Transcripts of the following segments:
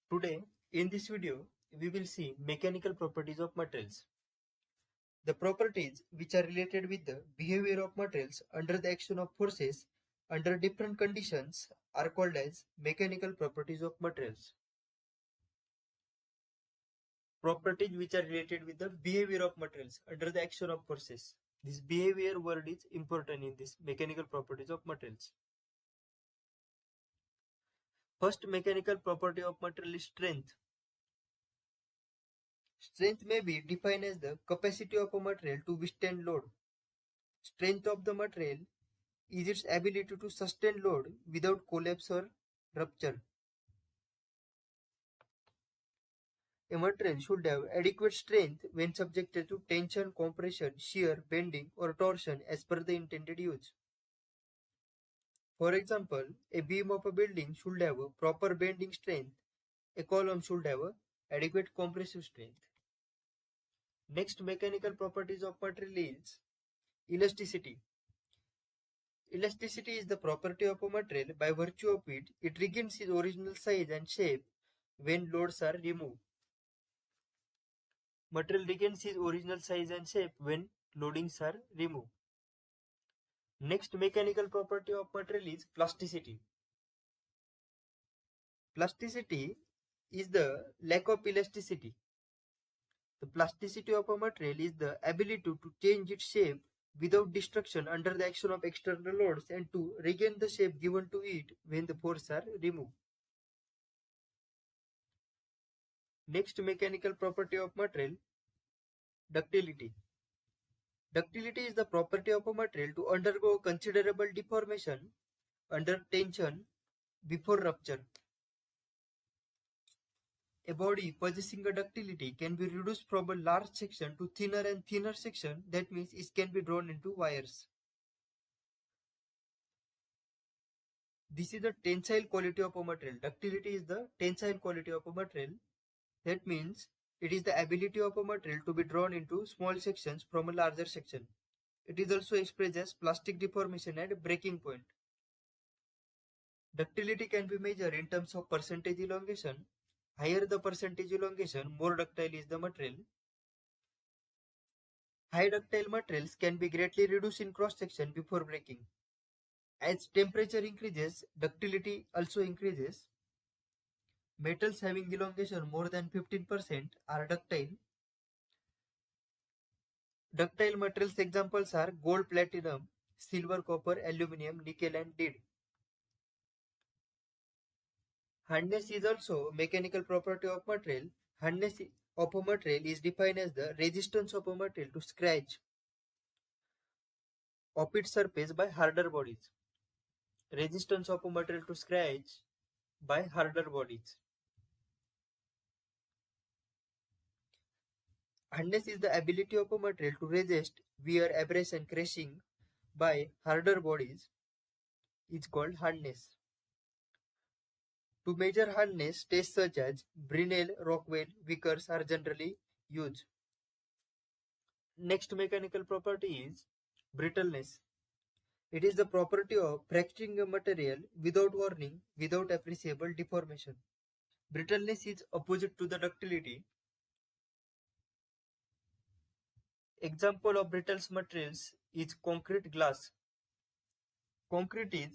Today, in this video, we will see mechanical properties of materials. The properties which are related with the behavior of materials under the action of forces under different conditions are called as mechanical properties of materials. Properties which are related with the behavior of materials under the action of forces. This behavior word is important in this mechanical properties of materials. First mechanical property of material is strength. Strength may be defined as the capacity of a material to withstand load. Strength of the material is its ability to sustain load without collapse or rupture. A material should have adequate strength when subjected to tension, compression, shear, bending, or torsion as per the intended use. For example, a beam of a building should have a proper bending strength. A column should have a adequate compressive strength. Next mechanical properties of material is elasticity. Elasticity is the property of a material by virtue of which it regains its original size and shape when loads are removed. Material regains its original size and shape when loadings are removed. Next mechanical property of material is plasticity. Plasticity is the lack of elasticity. The plasticity of a material is the ability to change its shape without destruction under the action of external loads and to regain the shape given to it when the forces are removed. Next mechanical property of material, ductility. Ductility is the property of a material to undergo considerable deformation under tension before rupture. A body possessing a ductility can be reduced from a large section to thinner and thinner section. That means it can be drawn into wires. This is the tensile quality of a material. Ductility is the tensile quality of a material. That means it is the ability of a material to be drawn into small sections from a larger section. It is also expressed as plastic deformation at breaking point. Ductility can be measured in terms of percentage elongation. Higher the percentage elongation, more ductile is the material. High ductile materials can be greatly reduced in cross section before breaking. As temperature increases, ductility also increases. Metals having elongation more than 15% are ductile. Ductile materials examples are gold, platinum, silver, copper, aluminum, nickel and lead. Hardness is also a mechanical property of material. Hardness of a material is defined as the resistance of a material to scratch of its surface by harder bodies. Resistance of a material to scratch by harder bodies. Hardness is the ability of a material to resist wear, abrasion, crushing by harder bodies. It's called hardness. To measure hardness, tests such as Brinell, Rockwell, Vickers are generally used. Next mechanical property is brittleness. It is the property of fracturing a material without warning, without appreciable deformation. Brittleness is opposite to the ductility. Example of brittle materials is concrete, glass. Concrete is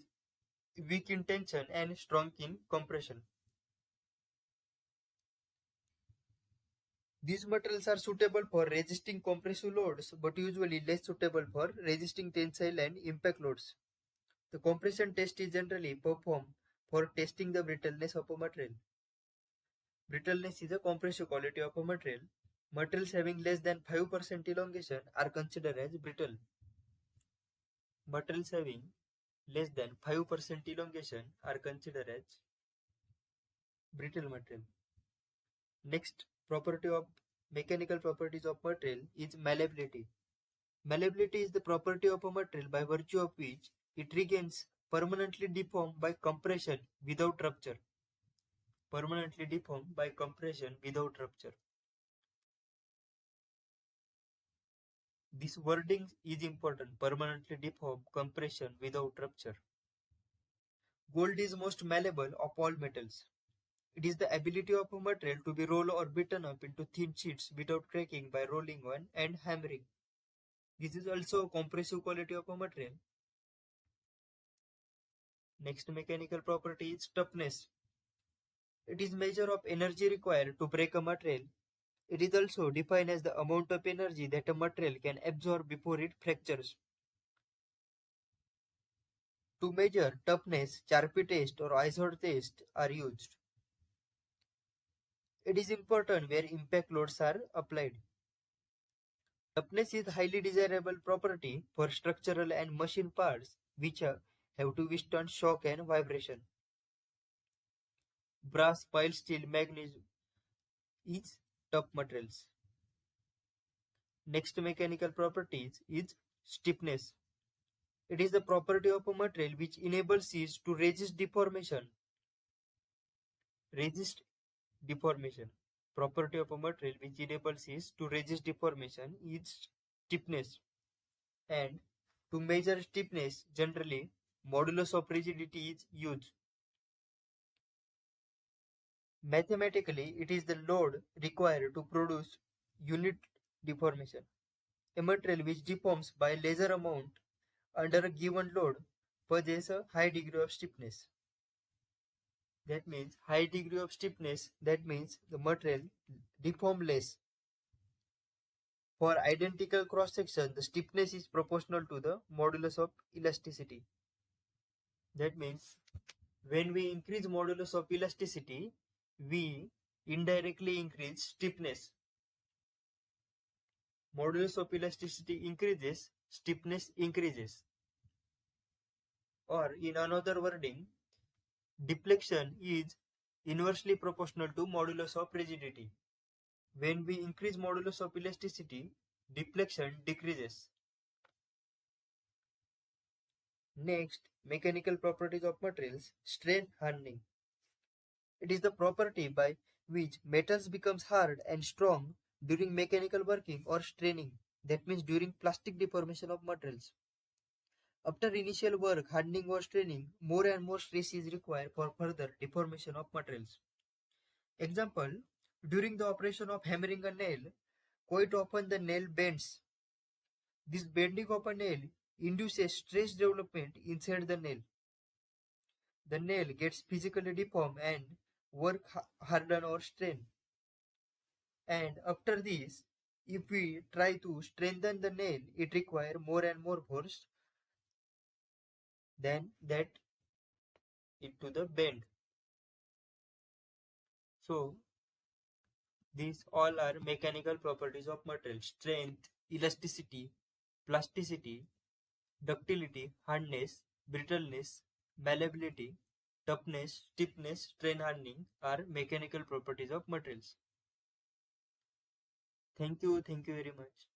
weak in tension and strong in compression. These materials are suitable for resisting compressive loads but usually less suitable for resisting tensile and impact loads. The compression test is generally performed for testing the brittleness of a material. Brittleness is a compressive quality of a material. Materials having less than 5% elongation are considered as brittle. Materials having less than 5% elongation are considered as brittle material. Next property of mechanical properties of material is malleability. Malleability is the property of a material by virtue of which it regains permanently deformed by compression without rupture. Permanently deformed by compression without rupture. This wording is important. Permanently deformed, compression without rupture. Gold is most malleable of all metals. It is the ability of a material to be rolled or beaten up into thin sheets without cracking by rolling one and hammering. This is also a compressive quality of a material. Next mechanical property is toughness. It is measure of energy required to break a material. It is also defined as the amount of energy that a material can absorb before it fractures. To measure toughness, Charpy test or ISOD test are used. It is important where impact loads are applied. Toughness is a highly desirable property for structural and machine parts which have to withstand shock and vibration. Brass, pile steel, magnesium is tough materials. Next mechanical properties is stiffness. It is the property of a material which enables it to resist deformation. Resist deformation. Property of a material which enables it to resist deformation is stiffness. And to measure stiffness, generally modulus of rigidity is used. Mathematically, it is the load required to produce unit deformation. A material which deforms by lesser amount under a given load possesses a high degree of stiffness. That means high degree of stiffness, that means the material deforms less. For identical cross section, the stiffness is proportional to the modulus of elasticity. That means when we increase modulus of elasticity, we indirectly increase stiffness. Modulus of elasticity increases, stiffness increases. Or in another wording, deflection is inversely proportional to modulus of rigidity. When we increase modulus of elasticity, deflection decreases. Next, mechanical properties of materials, strain hardening. It is the property by which metals becomes hard and strong during mechanical working or straining. That means during plastic deformation of materials. After initial work, hardening or straining, more and more stress is required for further deformation of materials. Example, during the operation of hammering a nail, quite often the nail bends. This bending of a nail induces stress development inside the nail. The nail gets physically deformed and work harden or strain. And after this, if we try to strengthen the nail, it requires more and more force than that into the bend. So these all are mechanical properties of material: strength, elasticity, plasticity, ductility, hardness, brittleness, malleability, toughness, stiffness, strain hardening are mechanical properties of materials. Thank you very much.